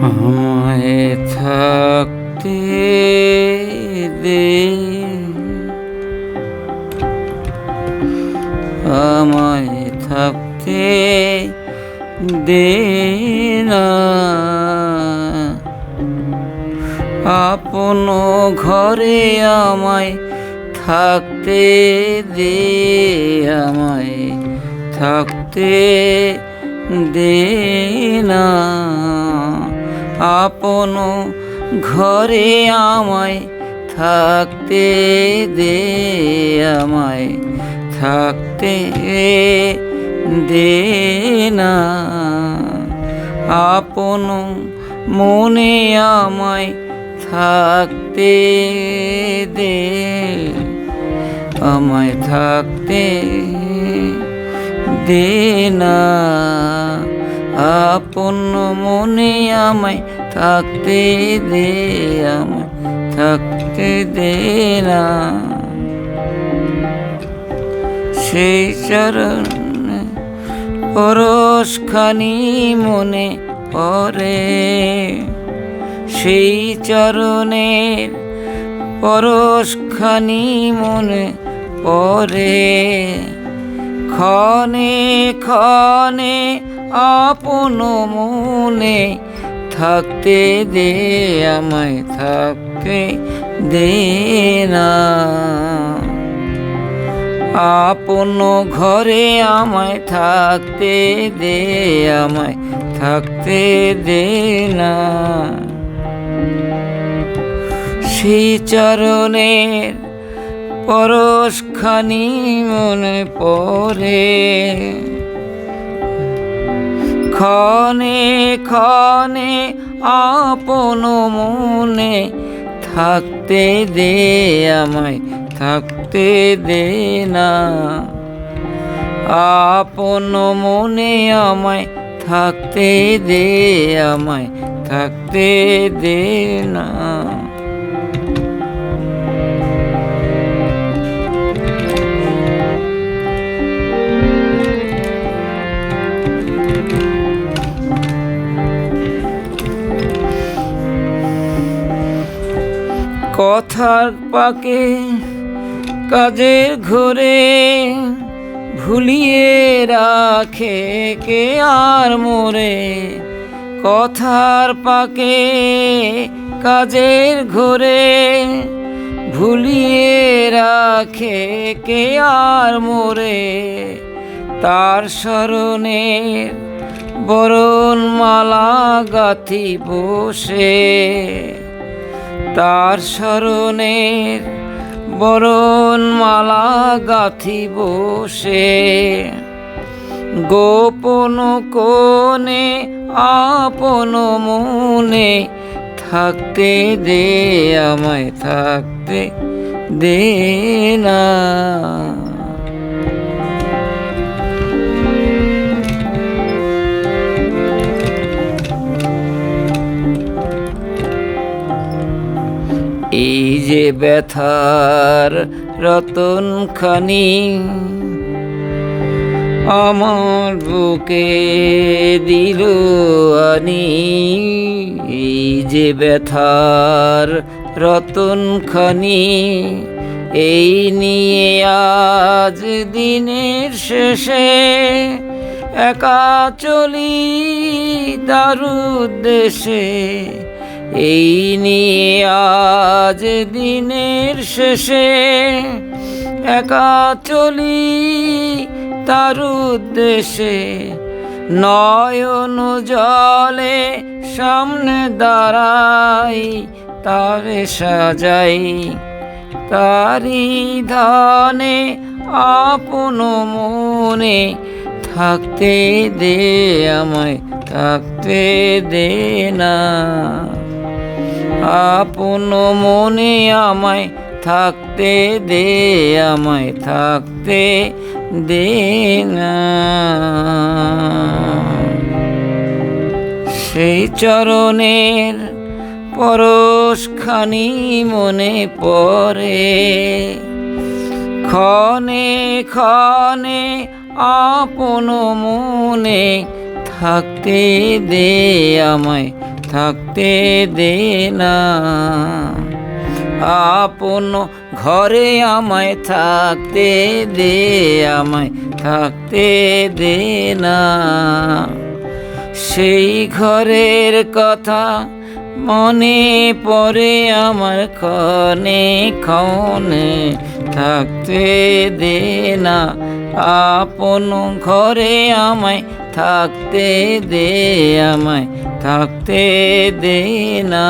আমায় থাকতে দে, আমায় থাকতে দে না, আপন ঘরে আমায় থাকতে দে, আমায় থাকতে দে না, আপন ঘরে আমায় থাকতে দে, আমায় থাকতে দে না, আপন মনে আমায় থাকতে দে, আমায় থাকতে দে না, আপন মনে আমায় থাকতে দে, আমায় থাকতে দে না। সেই চরণে পরশখানি মনে পড়ে, সেই চরণের পরশখানি মনে পড়ে, ক্ষণে ক্ষণে আপন মনে থাকতে দে, আমায় থাকতে দে না, আপন ঘরে আমায় থাকতে দে, আমায় থাকতে দে না। সেই চরণের পরশখানি মনে পড়ে, ক্ষণে ক্ষণে আপন মনে থাকতে দে, আমায় থাকতে দে না, আপন মনে আমায় থাকতে দে, আমায় থাকতে দে না। কথার পাকে কাজের ঘরে ভুলিয়ে রাখে কে আর মোরে, কথার পাকে কাজের ঘরে ভুলিয়ে রাখে কে আর মোরে, তার স্মরণের বরণমালা গাঁথি বসে, তার স্মরণের বরণমালা গাঁথি বসে, গোপন কোণে আপন মনে থাকতে দে, আমায় থাকতে দে না। এই যে ব্যথার রতনখানি আমার বুকে দিল আনি, এই যে ব্যথার রতনখানি এই নিয়ে আজ দিনের শেষে একা চলি তার উদ্দেশে, এই নিয়ে আজ দিনের শেষে একা চলি তার উদ্দেশে, নয়ন জলে সামনে দাঁড়াই তারে সাজাই, তারি ধানে আপন মনে থাকতে দে, আমায় থাকতে দে না, আপন মনে আমায় থাকতে দে, আমায় থাকতে দে না। সেই চরণের পরশখানি মনে পড়ে, ক্ষণে ক্ষণে আপন মনে থাকতে দে আমায়, থাকতে দে না। আপন ঘরে আমায় থাকতে দে আমায়, থাকতে দে না। সেই ঘরের কথা মনে পড়ে আমার, ক্ষণে ক্ষণে থাকতে দে না। আপন ঘরে আমায় থাকতে দে আমায়, থাকতে দে না।